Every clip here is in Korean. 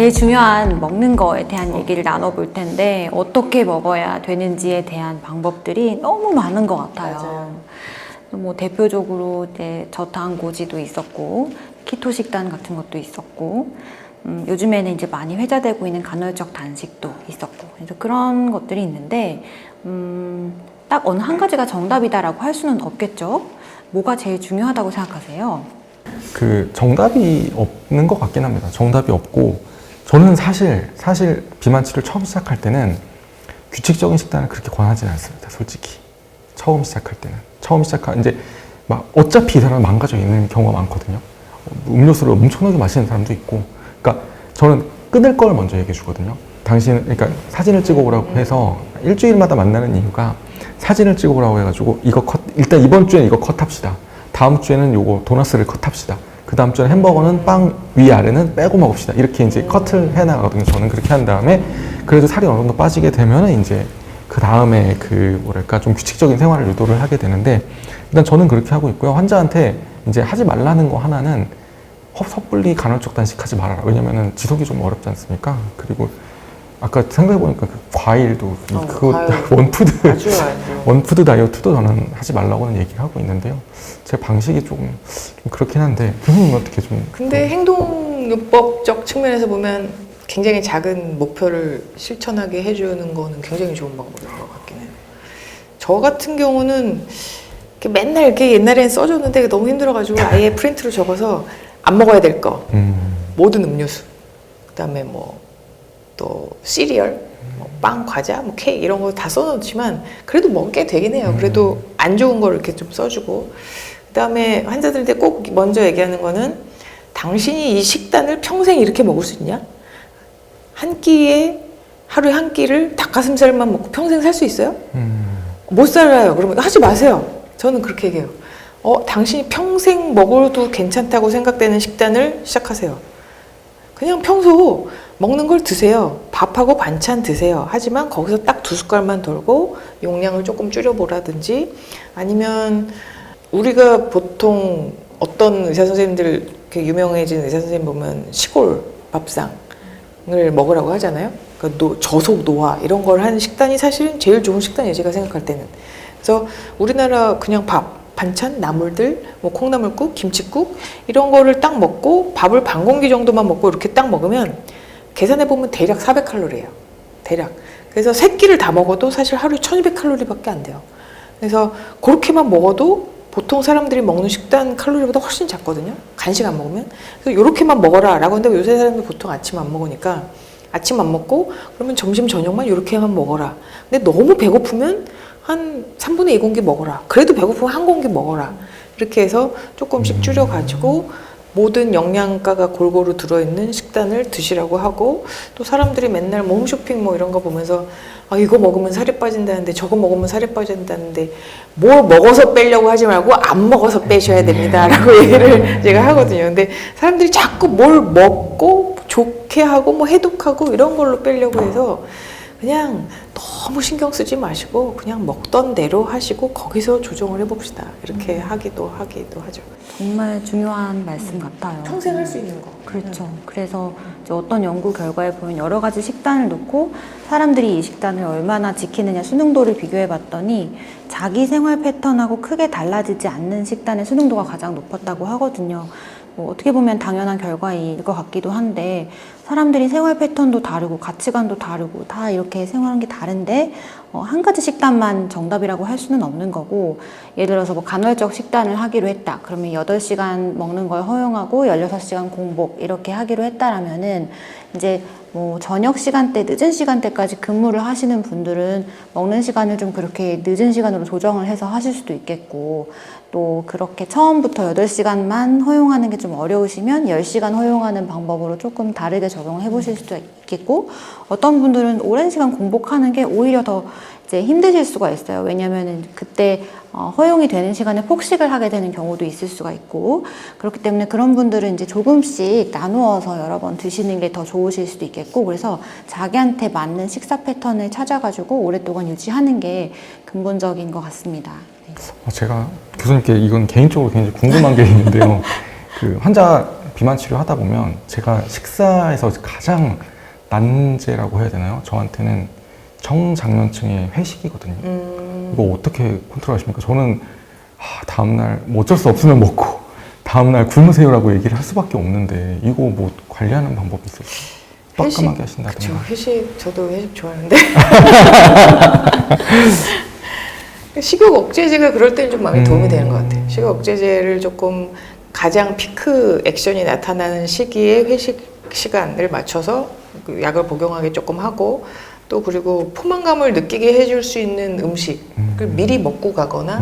제일 중요한 먹는 거에 대한 얘기를 나눠볼 텐데 어떻게 먹어야 되는지에 대한 방법들이 너무 많은 것 같아요. 맞아요. 뭐 대표적으로 이제 저탄고지도 있었고 키토 식단 같은 것도 있었고 요즘에는 이제 많이 회자되고 있는 간헐적 단식도 있었고 그래서 그런 것들이 있는데 딱 어느 한 가지가 정답이다라고 할 수는 없겠죠. 뭐가 제일 중요하다고 생각하세요? 그 정답이 없는 것 같긴 합니다. 정답이 없고 저는 사실 비만치를 처음 시작할 때는 규칙적인 식단을 그렇게 권하지는 않습니다. 솔직히 처음 시작할 때는 이제 막 어차피 이 사람은 망가져 있는 경우가 많거든요. 음료수를 엄청나게 마시는 사람도 있고, 그러니까 저는 끊을 걸 먼저 얘기해 주거든요. 그러니까 사진을 찍어오라고 해서 일주일마다 만나는 이유가 사진을 찍어오라고 해가지고 일단 이번 주엔 이거 컷합시다. 다음 주에는 요거 도너스를 컷합시다. 그 다음 주에는 햄버거는 빵 위아래는 빼고 먹읍시다. 이렇게 이제 컷을 해나가거든요. 저는 그렇게 한 다음에 그래도 살이 어느 정도 빠지게 되면은 이제 그 다음에 좀 규칙적인 생활을 유도를 하게 되는데 일단 저는 그렇게 하고 있고요. 환자한테 이제 하지 말라는 거 하나는 섣불리 간헐적 단식하지 말아라. 왜냐면은 지속이 좀 어렵지 않습니까? 그리고 아까 생각해보니까 그 과일도 원푸드 다이어트도 저는 하지 말라고는 얘기를 하고 있는데요. 제 방식이 좀 그렇긴 한데 교수님은 어떻게 좀? 근데 행동요법적 측면에서 보면 굉장히 작은 목표를 실천하게 해주는 거는 굉장히 좋은 방법인 것 같긴 해요. 저 같은 경우는 맨날 이렇게 옛날엔 써줬는데 너무 힘들어가지고 아예 프린트로 적어서 안 먹어야 될 거, 모든 음료수, 그다음에 또 시리얼, 빵, 과자, 케이크 이런 거 다 써놓지만 그래도 먹게 되긴 해요. 그래도 안 좋은 거를 이렇게 좀 써주고 그다음에 환자들한테 꼭 먼저 얘기하는 거는 당신이 이 식단을 평생 이렇게 먹을 수 있냐? 하루에 한 끼를 닭가슴살만 먹고 평생 살 수 있어요? 못 살아요. 그러면 하지 마세요. 저는 그렇게 얘기해요. 당신이 평생 먹어도 괜찮다고 생각되는 식단을 시작하세요. 그냥 평소 먹는 걸 드세요. 밥하고 반찬 드세요. 하지만 거기서 딱 2숟갈만 돌고 용량을 조금 줄여보라든지 아니면 우리가 보통 어떤 의사 선생님들 유명해진 의사 선생님 보면 시골 밥상을 먹으라고 하잖아요. 그러니까 저속 노화 이런 걸 하는 식단이 사실은 제일 좋은 식단이에요. 제가 생각할 때는. 그래서 우리나라 그냥 밥, 반찬, 나물들, 콩나물국, 김치국 이런 거를 딱 먹고 밥을 반 공기 정도만 먹고 이렇게 딱 먹으면 계산해보면 대략 400칼로리예요. 대략. 그래서 3끼를 다 먹어도 사실 하루에 1200칼로리밖에 안 돼요. 그래서 그렇게만 먹어도 보통 사람들이 먹는 식단 칼로리보다 훨씬 작거든요. 간식 안 먹으면. 그래서 이렇게만 먹어라 라고 하는데 요새 사람들 보통 아침 안 먹으니까 아침 안 먹고 그러면 점심 저녁만 이렇게만 먹어라. 근데 너무 배고프면 한 3분의 2 공기 먹어라. 그래도 배고프면 1 공기 먹어라. 이렇게 해서 조금씩 줄여가지고 모든 영양가가 골고루 들어있는 식단을 드시라고 하고 또 사람들이 맨날 홈쇼핑 이런 거 보면서 이거 먹으면 살이 빠진다는데 저거 먹으면 살이 빠진다는데 뭘 먹어서 빼려고 하지 말고 안 먹어서 빼셔야 됩니다 라고 얘기를 제가 하거든요. 근데 사람들이 자꾸 뭘 먹고 좋게 하고 해독하고 이런 걸로 빼려고 해서 그냥 너무 신경 쓰지 마시고 그냥 먹던 대로 하시고 거기서 조정을 해봅시다. 이렇게 하기도 하죠. 정말 중요한 말씀 같아요. 평생 할 수 있는 거. 그렇죠. 그래서 이제 어떤 연구 결과에 보면 여러 가지 식단을 놓고 사람들이 이 식단을 얼마나 지키느냐 수능도를 비교해 봤더니 자기 생활 패턴하고 크게 달라지지 않는 식단의 수능도가 가장 높았다고 하거든요. 어떻게 보면 당연한 결과일 것 같기도 한데 사람들이 생활 패턴도 다르고 가치관도 다르고 다 이렇게 생활하는 게 다른데 한 가지 식단만 정답이라고 할 수는 없는 거고 예를 들어서 간헐적 식단을 하기로 했다. 그러면 8시간 먹는 걸 허용하고 16시간 공복 이렇게 하기로 했다라면은 이제 저녁 시간대, 늦은 시간대까지 근무를 하시는 분들은 먹는 시간을 좀 그렇게 늦은 시간으로 조정을 해서 하실 수도 있겠고 또 그렇게 처음부터 8시간만 허용하는 게 좀 어려우시면 10시간 허용하는 방법으로 조금 다르게 적용을 해보실 수도 있겠고 어떤 분들은 오랜 시간 공복하는 게 오히려 더 이제 힘드실 수가 있어요. 왜냐면은 그때 허용이 되는 시간에 폭식을 하게 되는 경우도 있을 수가 있고 그렇기 때문에 그런 분들은 이제 조금씩 나누어서 여러 번 드시는 게 더 좋으실 수도 있겠고 그래서 자기한테 맞는 식사 패턴을 찾아가지고 오랫동안 유지하는 게 근본적인 것 같습니다. 네. 제가 교수님께 이건 개인적으로 굉장히 궁금한 게 있는데요. 그 환자 비만 치료하다 보면 제가 식사에서 가장 난제라고 해야 되나요? 저한테는 청장년층의 회식이거든요. 이거 어떻게 컨트롤하십니까? 저는 다음날 뭐 어쩔 수 없으면 먹고 다음날 굶으세요라고 얘기를 할 수밖에 없는데 이거 뭐 관리하는 방법이 있을까요? 빡깜하게 하신다든가. 그쵸, 회식, 저도 회식 좋아하는데. 식욕 억제제가 그럴 때는 좀 많이 도움이 되는 것 같아요. 식욕 억제제를 조금 가장 피크 액션이 나타나는 시기에 회식 시간을 맞춰서 그 약을 복용하게 조금 하고 또 그리고 포만감을 느끼게 해줄 수 있는 음식을 미리 먹고 가거나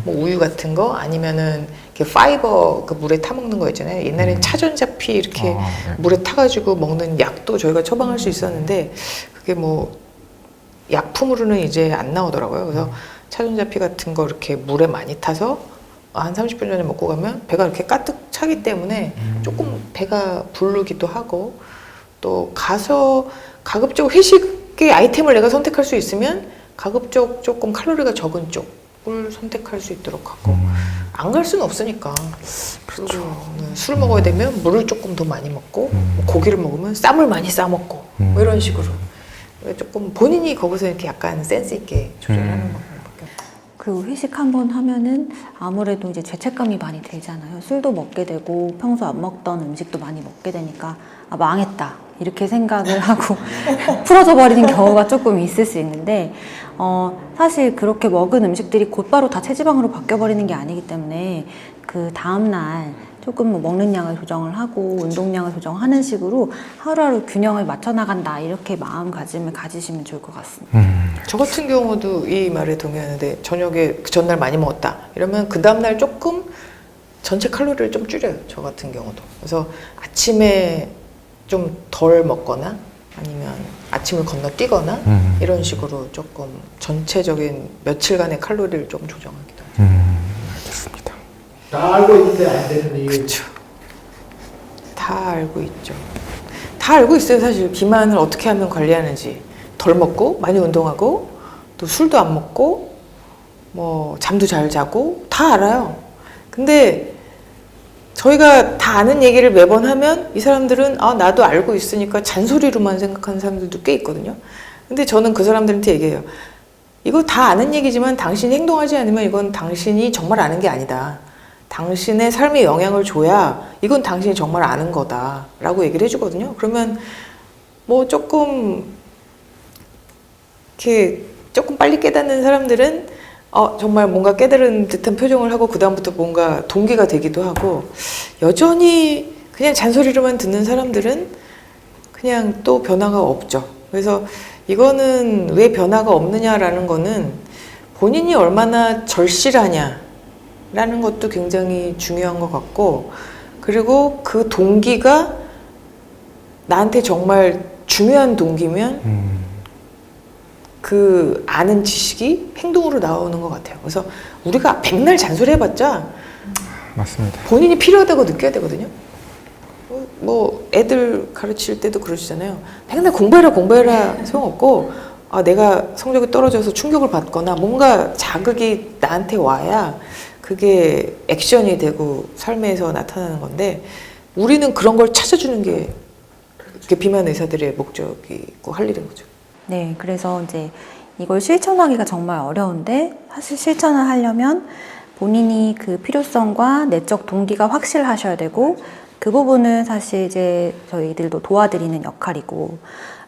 뭐 우유 같은 거 아니면은 이렇게 파이버 그 물에 타 먹는 거 있잖아요. 옛날엔 차전자피 이렇게 네. 물에 타가지고 먹는 약도 저희가 처방할 수 있었는데 그게 뭐 약품으로는 이제 안 나오더라고요. 그래서 차전자피 같은 거 이렇게 물에 많이 타서 한 30분 전에 먹고 가면 배가 이렇게 가득 차기 때문에 조금 배가 부르기도 하고 또 가서 가급적 회식의 아이템을 내가 선택할 수 있으면 가급적 조금 칼로리가 적은 쪽을 선택할 수 있도록 하고 안 갈 수는 없으니까 그리고 술 먹어야 되면 물을 조금 더 많이 먹고 뭐 고기를 먹으면 쌈을 많이 싸 먹고 뭐 이런 식으로 조금 본인이 거기서 이렇게 약간 센스 있게 조절하는 방법밖에 없어요. 그 회식 한번 하면은 아무래도 이제 죄책감이 많이 들잖아요. 술도 먹게 되고 평소 안 먹던 음식도 많이 먹게 되니까 망했다 이렇게 생각을 하고 풀어져 버리는 경우가 조금 있을 수 있는데 사실 그렇게 먹은 음식들이 곧바로 다 체지방으로 바뀌어 버리는 게 아니기 때문에 그 다음날 조금 뭐 먹는 양을 조정을 하고 운동량을 조정하는 식으로 하루하루 균형을 맞춰 나간다 이렇게 마음가짐을 가지시면 좋을 것 같습니다. 저 같은 경우도 이 말에 동의하는데 저녁에 그 전날 많이 먹었다 이러면 그 다음날 조금 전체 칼로리를 좀 줄여요. 저 같은 경우도. 그래서 아침에 좀 덜 먹거나 아니면 아침을 건너뛰거나 이런 식으로 조금 전체적인 며칠간의 칼로리를 좀 조정하기도 해요. 알겠습니다. 다 알고 있는데 안 되는 이유. 그렇죠. 다 알고 있죠. 다 알고 있어요. 사실 비만을 어떻게 하면 관리하는지. 덜 먹고 많이 운동하고 또 술도 안 먹고 뭐 잠도 잘 자고 다 알아요. 근데 저희가 다 아는 얘기를 매번 하면 이 사람들은 나도 알고 있으니까 잔소리로만 생각하는 사람들도 꽤 있거든요. 근데 저는 그 사람들한테 얘기해요. 이거 다 아는 얘기지만 당신이 행동하지 않으면 이건 당신이 정말 아는 게 아니다. 당신의 삶에 영향을 줘야 이건 당신이 정말 아는 거다 라고 얘기를 해주거든요. 그러면 뭐 조금 이렇게 조금 빨리 깨닫는 사람들은 정말 뭔가 깨달은 듯한 표정을 하고 그 다음부터 뭔가 동기가 되기도 하고 여전히 그냥 잔소리로만 듣는 사람들은 그냥 또 변화가 없죠. 그래서 이거는 왜 변화가 없느냐라는 거는 본인이 얼마나 절실하냐라는 것도 굉장히 중요한 것 같고 그리고 그 동기가 나한테 정말 중요한 동기면 그 아는 지식이 행동으로 나오는 것 같아요. 그래서 우리가 백날 잔소리 해봤자 맞습니다. 본인이 필요하다고 느껴야 되거든요. 뭐 애들 가르칠 때도 그러시잖아요. 맨날 공부해라 소용없고 내가 성적이 떨어져서 충격을 받거나 뭔가 자극이 나한테 와야 그게 액션이 되고 삶에서 나타나는 건데 우리는 그런 걸 찾아주는 게 비만 의사들의 목적이고 할 일인 거죠. 네, 그래서 이제 이걸 실천하기가 정말 어려운데 사실 실천을 하려면 본인이 그 필요성과 내적 동기가 확실하셔야 되고 그 부분은 사실 이제 저희들도 도와드리는 역할이고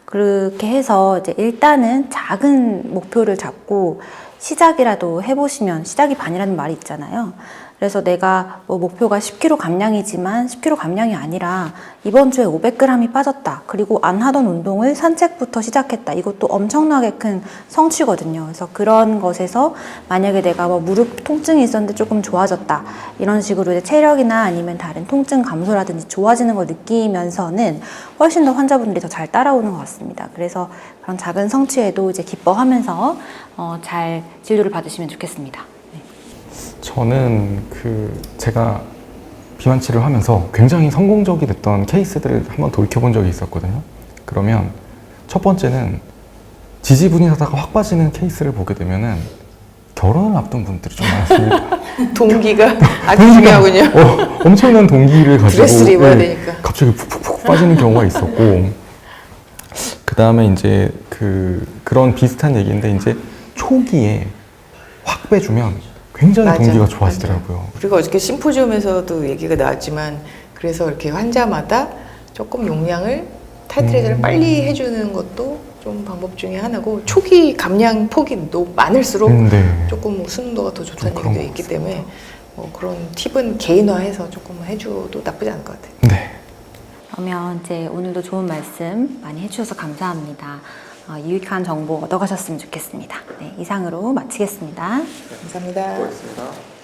그렇게 해서 이제 일단은 작은 목표를 잡고 시작이라도 해보시면 시작이 반이라는 말이 있잖아요. 그래서 내가 뭐 목표가 10kg 감량이지만 10kg 감량이 아니라 이번 주에 500g이 빠졌다. 그리고 안 하던 운동을 산책부터 시작했다. 이것도 엄청나게 큰 성취거든요. 그래서 그런 것에서 만약에 내가 뭐 무릎 통증이 있었는데 조금 좋아졌다. 이런 식으로 이제 체력이나 아니면 다른 통증 감소라든지 좋아지는 걸 느끼면서는 훨씬 더 환자분들이 더 잘 따라오는 것 같습니다. 그래서 그런 작은 성취에도 이제 기뻐하면서 잘 진료를 받으시면 좋겠습니다. 저는 제가 비만 치료를 하면서 굉장히 성공적이 됐던 케이스들을 한번 돌이켜본 적이 있었거든요. 그러면 첫 번째는 지지분이하다가 확 빠지는 케이스를 보게 되면은 결혼을 앞둔 분들이 좀 많습니다. 동기가 아주 중요하군요. 엄청난 동기를 가지고 드레스를 입어야 예, 되니까. 갑자기 푹푹푹 빠지는 경우가 있었고 그 다음에 이제 그런 비슷한 얘기인데 이제 초기에 확 빼주면 굉장히 맞아, 동기가 좋아지더라고요. 우리가 어저께 심포지움에서도 얘기가 나왔지만 그래서 이렇게 환자마다 조금 용량을 타이트레이저를 빨리 해주는 것도 좀 방법 중에 하나고 초기 감량 폭이 너무 많을수록 네. 조금 수능도가 더 좋다는 좀 그런 얘기도 것 있기 때문에 그런 팁은 개인화해서 조금 해줘도 나쁘지 않을 것 같아요. 네. 그러면 이제 오늘도 좋은 말씀 많이 해주셔서 감사합니다. 유익한 정보 얻어가셨으면 좋겠습니다. 네, 이상으로 마치겠습니다. 감사합니다. 고맙습니다.